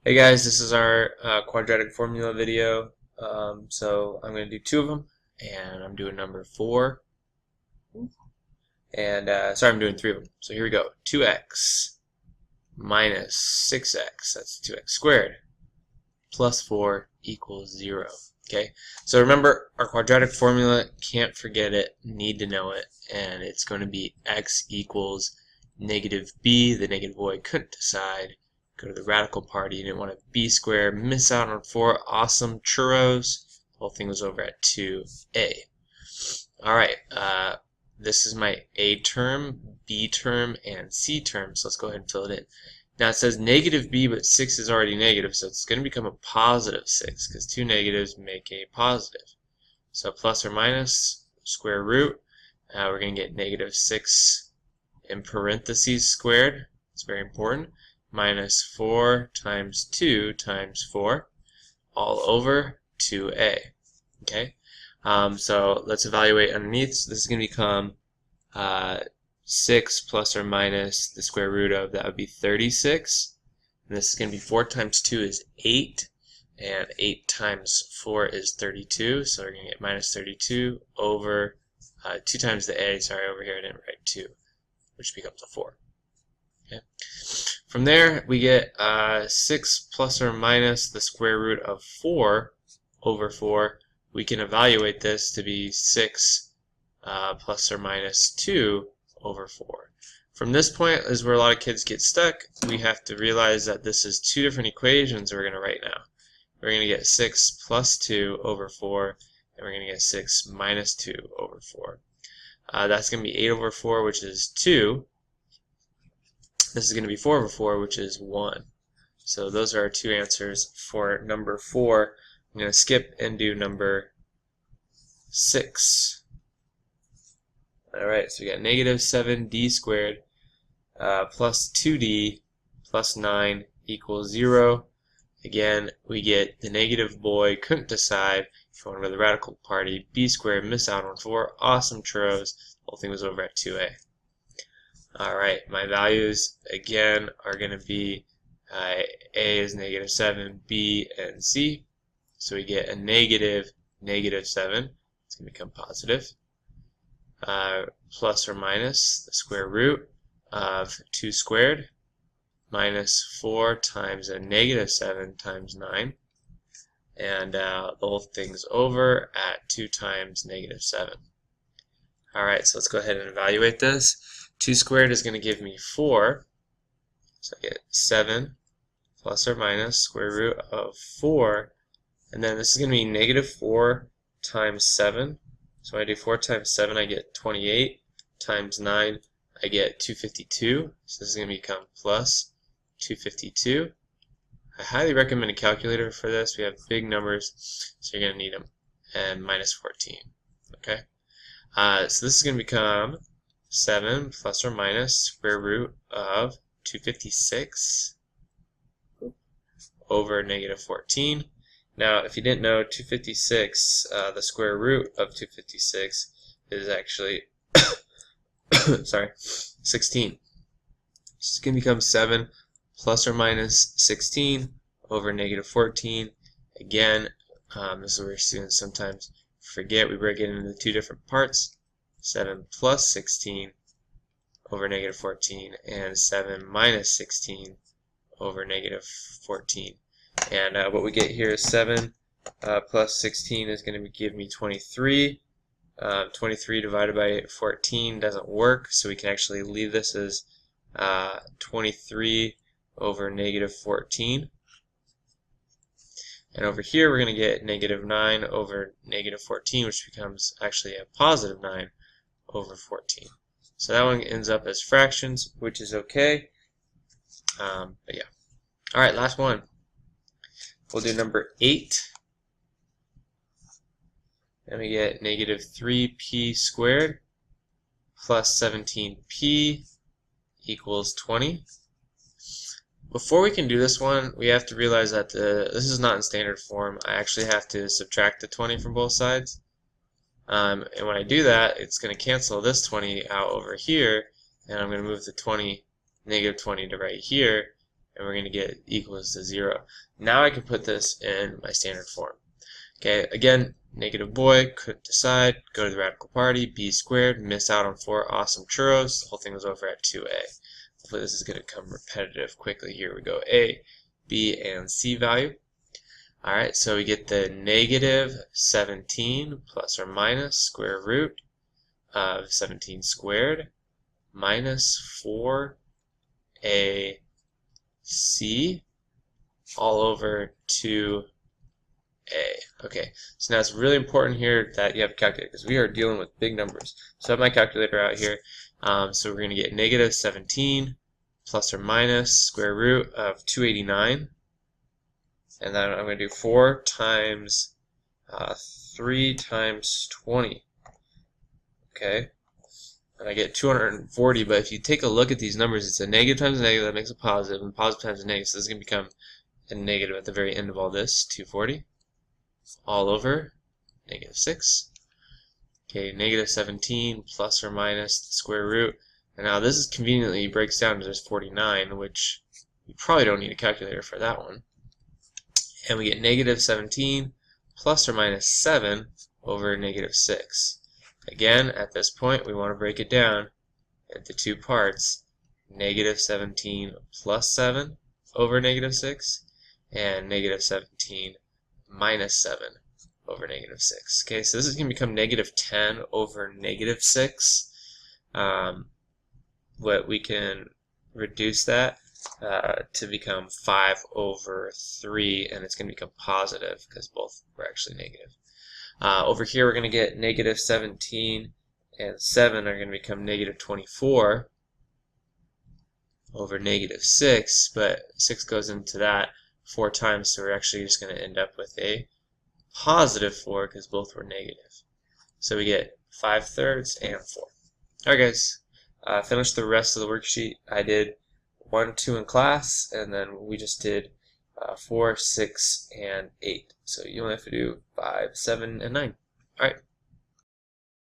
Hey guys, this is our quadratic formula video. So I'm going to do two of them, and I'm doing number 4. And sorry, I'm doing 3 of them. So here we go. 2x minus 6x, that's 2x squared, plus 4 equals 0. Okay, so remember our quadratic formula, can't forget it, need to know it, and it's going to be x equals negative b, the negative boy couldn't decide. Go to the radical party, you didn't want a b squared, miss out on 4 awesome churros. The whole thing was over at 2a. Alright, this is my a term, b term, and c term, so let's go ahead and fill it in. Now it says negative b, but 6 is already negative, so it's going to become a positive 6, because 2 negatives make a positive. So plus or minus, square root, we're going to get negative 6 in parentheses squared, it's very important, minus 4 times 2 times 4, all over 2a. Okay, so let's evaluate underneath. So this is going to become 6 plus or minus the square root of, that would be 36. And this is going to be 4 times 2 is 8, and 8 times 4 is 32. So we're going to get minus 32 over 2 times the a, sorry, over here I didn't write 2, which becomes a 4. Okay. From there, we get 6 plus or minus the square root of 4 over 4. We can evaluate this to be 6 plus or minus 2 over 4. From this point is where a lot of kids get stuck. We have to realize that this is 2 different equations we're going to write now. We're going to get 6 plus 2 over 4, and we're going to get 6 minus 2 over 4. That's going to be 8 over 4, which is 2. This is going to be 4 over 4, which is 1. So those are our 2 answers for number 4. I'm going to skip and do number 6. Alright, so we got negative 7d squared plus 2d plus 9 equals 0. Again, we get the negative boy couldn't decide. If you want to go to the radical party, b squared, miss out on 4 awesome churros. The whole thing was over at 2a. Alright, my values again are going to be a is negative 7, b, and c. So we get a negative 7. It's going to become positive. Plus or minus the square root of 2 squared minus 4 times a negative 7 times 9. And the whole thing's over at 2 times negative 7. Alright, so let's go ahead and evaluate this. 2 squared is going to give me 4, so I get 7 plus or minus square root of 4, and then this is going to be negative 4 times 7, so when I do 4 times 7 I get 28, times 9 I get 252, so this is going to become plus 252. I highly recommend a calculator for this. We have big numbers, so you're going to need them, and minus 14. Okay, so this is going to become 7 plus or minus square root of 256 over negative 14. Now, if you didn't know, 256, the square root of 256 is actually, sorry, 16. This is going to become 7 plus or minus 16 over negative 14. Again, this is where students sometimes forget. We break it into 2 different parts. 7 plus 16 over negative 14, and 7 minus 16 over negative 14. And what we get here is 7 plus 16 is going to give me 23. 23 divided by 14 doesn't work, so we can actually leave this as 23 over negative 14. And over here we're going to get negative 9 over negative 14, which becomes actually a positive 9 over 14. So that one ends up as fractions, which is okay. But yeah. Alright, last one. We'll do number 8. And we get negative 3p squared plus 17p equals 20. Before we can do this one, we have to realize that this is not in standard form. I actually have to subtract the 20 from both sides. And when I do that, it's going to cancel this 20 out over here, and I'm going to move the 20, negative 20 to right here, and we're going to get equals to 0. Now I can put this in my standard form. Okay, again, negative boy, couldn't decide, go to the radical party, b squared, miss out on 4 awesome churros, the whole thing was over at 2a. Hopefully this is going to come repetitive quickly. Here we go, a, b, and c value. Alright, so we get the negative 17 plus or minus square root of 17 squared minus 4ac all over 2a. Okay, so now it's really important here that you have a calculator because we are dealing with big numbers. So I have my calculator out here. So we're going to get negative 17 plus or minus square root of 289. And then I'm going to do 4 times 3 times 20. Okay, and I get 240. But if you take a look at these numbers, it's a negative times a negative that makes a positive, and positive times a negative. So this is going to become a negative at the very end of all this, 240. All over negative 6. Okay, negative 17 plus or minus the square root. And now this is conveniently breaks down to just 49, which you probably don't need a calculator for that one. And we get negative 17 plus or minus 7 over negative 6. Again, at this point, we want to break it down into 2 parts. Negative 17 plus 7 over negative 6, and negative 17 minus 7 over negative 6. Okay, so this is going to become negative 10 over negative 6. What we can reduce that to become 5 over 3, and it's going to become positive because both were actually negative. Over here we're going to get negative 17 and 7 are going to become negative 24 over negative 6, but 6 goes into that 4 times, so we're actually just going to end up with a positive 4 because both were negative. So we get 5/3 and 4. Alright guys, finish the rest of the worksheet. I did 1, 2 in class, and then we just did 4, 6, and 8. So you only have to do 5, 7, and 9. Alright.